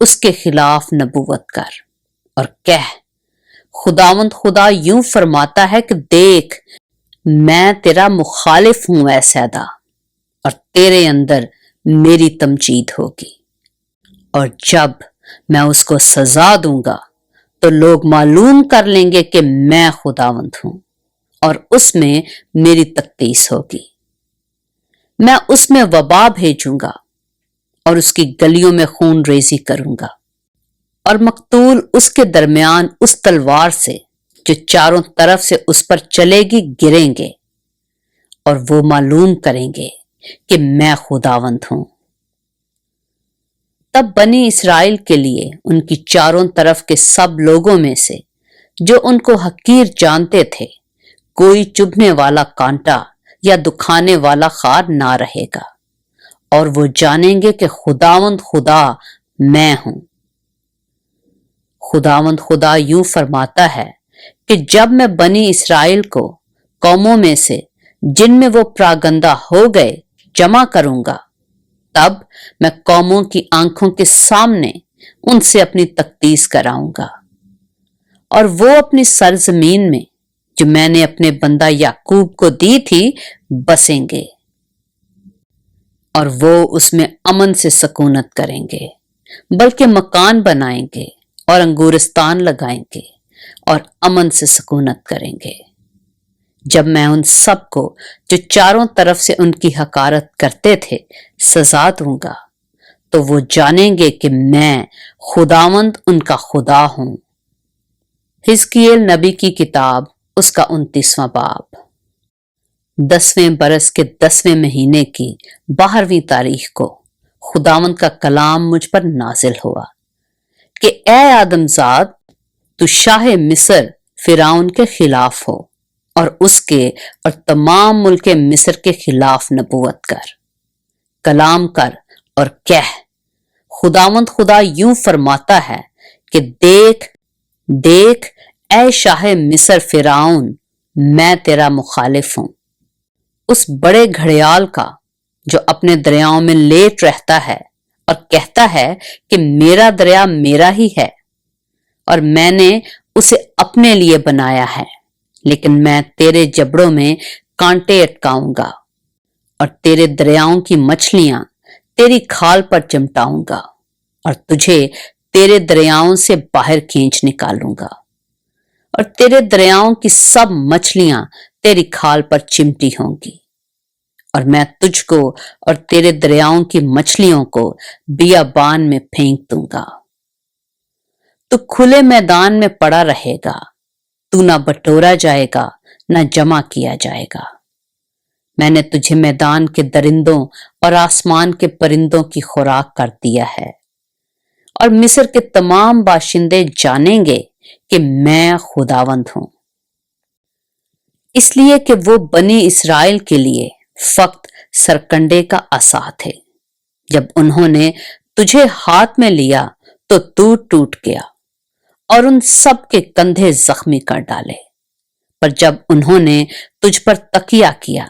اس کے خلاف نبوت کر اور کہہ، خداوند خدا یوں فرماتا ہے کہ دیکھ، میں تیرا مخالف ہوں اے سیدہ، اور تیرے اندر میری تمجید ہوگی، اور جب میں اس کو سزا دوں گا تو لوگ معلوم کر لیں گے کہ میں خداوند ہوں، اور اس میں میری تقدیس ہوگی۔ میں اس میں وبا بھیجوں گا اور اس کی گلیوں میں خون ریزی کروں گا، اور مقتول اس کے درمیان اس تلوار سے جو چاروں طرف سے اس پر چلے گی گریں گے، اور وہ معلوم کریں گے کہ میں خداوند ہوں۔ تب بنی اسرائیل کے لیے ان کی چاروں طرف کے سب لوگوں میں سے جو ان کو حقیر جانتے تھے کوئی چبھنے والا کانٹا یا دکھانے والا خار نہ رہے گا، اور وہ جانیں گے کہ خداوند خدا میں ہوں۔ خداوند خدا یوں فرماتا ہے کہ جب میں بنی اسرائیل کو قوموں میں سے جن میں وہ پراگندہ ہو گئے جمع کروں گا، تب میں قوموں کی آنکھوں کے سامنے ان سے اپنی تقدیس کراؤں گا، اور وہ اپنی سرزمین میں جو میں نے اپنے بندہ یعقوب کو دی تھی بسیں گے، اور وہ اس میں امن سے سکونت کریں گے، بلکہ مکان بنائیں گے اور انگورستان لگائیں گے اور امن سے سکونت کریں گے۔ جب میں ان سب کو جو چاروں طرف سے ان کی حقارت کرتے تھے سزا دوں گا، تو وہ جانیں گے کہ میں خداوند ان کا خدا ہوں۔ حزقیل نبی کی کتاب، اس کا 29واں باب۔ 10ویں برس کے 10ویں مہینے کی 12ویں تاریخ کو خداوند کا کلام مجھ پر نازل ہوا کہ اے آدم زاد، تو شاہ مصر فرعون کے خلاف ہو اور اس کے اور تمام ملک مصر کے خلاف نبوت کر، کلام کر اور کہہ، خداوند خدا یوں فرماتا ہے کہ دیکھ دیکھ اے شاہ مصر فرعون، میں تیرا مخالف ہوں، اس بڑے گھڑیال کا جو اپنے دریاؤں میں لیٹ رہتا ہے اور کہتا ہے کہ میرا دریا میرا ہی ہے اور میں نے اسے اپنے لیے بنایا ہے، لیکن میں تیرے جبڑوں میں کانٹے اٹکاؤں گا اور تیرے دریاؤں کی مچھلیاں تیری کھال پر چمٹاؤں گا اور تجھے تیرے دریاؤں سے باہر کھینچ نکالوں گا، اور تیرے دریاؤں کی سب مچھلیاں تیری کھال پر چمٹی ہوں گی، اور میں تجھ کو اور تیرے دریاؤں کی مچھلیوں کو بیابان میں پھینک دوں گا۔ تو کھلے میدان میں پڑا رہے گا، تو نہ بٹورا جائے گا نہ جمع کیا جائے گا۔ میں نے تجھے میدان کے درندوں اور آسمان کے پرندوں کی خوراک کر دیا ہے، اور مصر کے تمام باشندے جانیں گے کہ میں خداوند ہوں۔ اس لیے کہ وہ بنی اسرائیل کے لیے فقط سرکنڈے کا عصا تھے، جب انہوں نے تجھے ہاتھ میں لیا تو ٹوٹ گیا اور ان سب کے کندھے زخمی کر ڈالے، پر جب انہوں نے تجھ پر تکیہ کیا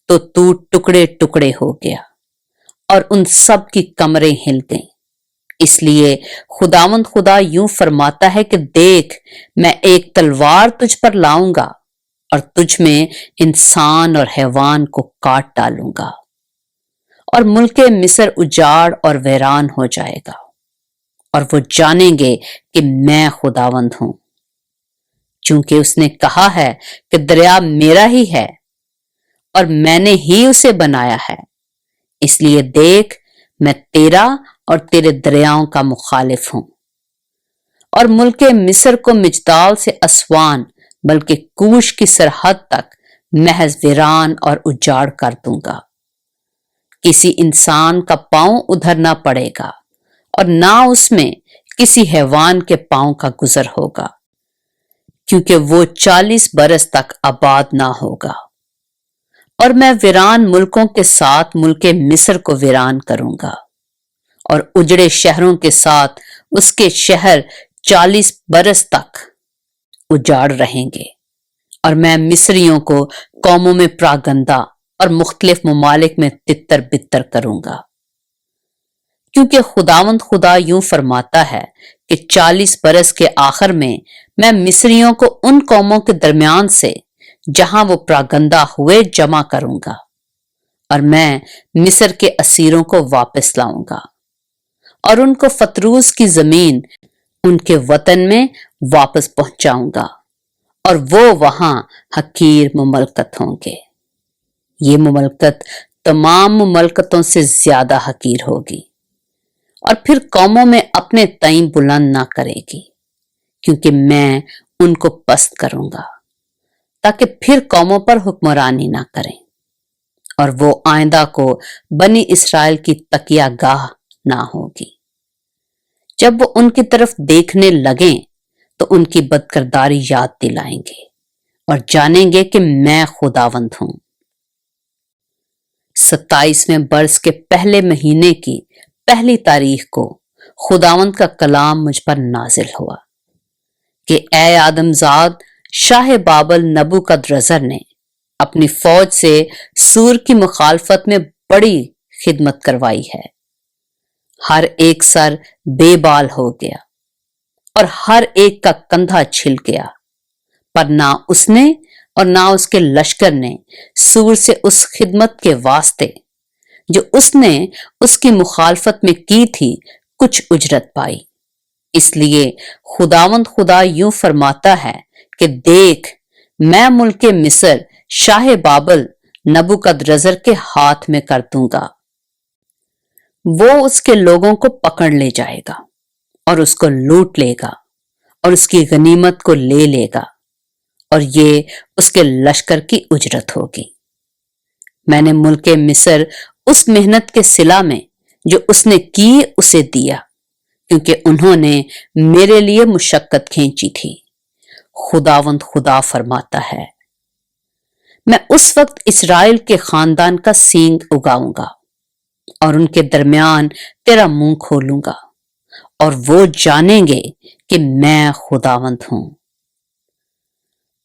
تو تو ٹکڑے ٹکڑے ہو گیا اور ان سب کی کمریں ہل گئیں۔ اس لیے خداوند خدا یوں فرماتا ہے کہ دیکھ، میں ایک تلوار تجھ پر لاؤں گا اور تجھ میں انسان اور حیوان کو کاٹ ڈالوں گا، اور ملک مصر اجاڑ اور ویران ہو جائے گا، اور وہ جانیں گے کہ میں خداوند ہوں۔ چونکہ اس نے کہا ہے کہ دریا میرا ہی ہے اور میں نے ہی اسے بنایا ہے، اس لیے دیکھ، میں تیرا اور تیرے دریاؤں کا مخالف ہوں، اور ملک مصر کو مجدال سے اسوان بلکہ کوش کی سرحد تک محض ویران اور اجاڑ کر دوں گا۔ کسی انسان کا پاؤں ادھر نہ پڑے گا اور نہ اس میں کسی حیوان کے پاؤں کا گزر ہوگا، کیونکہ وہ 40 برس تک آباد نہ ہوگا۔ اور میں ویران ملکوں کے ساتھ ملک مصر کو ویران کروں گا، اور اجڑے شہروں کے ساتھ اس کے شہر 40 برس تک اجاڑ رہیں گے، اور میں مصریوں کو قوموں میں پراگندہ اور مختلف ممالک میں تتر بتر کروں گا، کیونکہ خداوند خدا یوں فرماتا ہے کہ 40 برس کے آخر میں مصریوں کو ان قوموں کے درمیان سے جہاں وہ پراگندہ ہوئے جمع کروں گا اور میں مصر کے اسیروں کو واپس لاؤں گا اور ان کو فتروس کی زمین ان کے وطن میں واپس پہنچاؤں گا اور وہ وہاں حقیر مملکت ہوں گے۔ یہ مملکت تمام مملکتوں سے زیادہ حقیر ہوگی اور پھر قوموں میں اپنے تئیں بلند نہ کرے گی، کیونکہ میں ان کو پست کروں گا تاکہ پھر قوموں پر حکمرانی نہ کریں اور وہ آئندہ کو بنی اسرائیل کی تکیہ گاہ نہ ہوگی۔ جب وہ ان کی طرف دیکھنے لگیں تو ان کی بدکرداری یاد دلائیں گے اور جانیں گے کہ میں خداوند ہوں۔ 27ویں برس کے پہلے مہینے کی پہلی تاریخ کو خداوند کا کلام مجھ پر نازل ہوا کہ اے آدم زاد، شاہ بابل نبوکدرزر نے اپنی فوج سے سور کی مخالفت میں بڑی خدمت کروائی ہے۔ ہر ایک سر بے بال ہو گیا اور ہر ایک کا کندھا چھل گیا، پر نہ اس نے اور نہ اس کے لشکر نے سور سے اس خدمت کے واسطے جو اس نے اس کی مخالفت میں کی تھی کچھ اجرت پائی۔ اس لیے خداوند خدا یوں فرماتا ہے کہ دیکھ، میں ملک مصر شاہ بابل نبوکدرزر کے ہاتھ میں کر دوں گا۔ وہ اس کے لوگوں کو پکڑ لے جائے گا اور اس کو لوٹ لے گا اور اس کی غنیمت کو لے لے گا، اور یہ اس کے لشکر کی اجرت ہوگی۔ میں نے ملک مصر اس محنت کے صلہ میں جو اس نے کی اسے دیا، کیونکہ انہوں نے میرے لیے مشقت کھینچی تھی، خداوند خدا فرماتا ہے۔ میں اس وقت اسرائیل کے خاندان کا سینگ اگاؤں گا اور ان کے درمیان تیرا منہ کھولوں گا، اور وہ جانیں گے کہ میں خداوند ہوں۔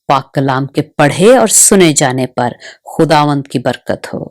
پاک کلام کے پڑھے اور سنے جانے پر خداوند کی برکت ہو۔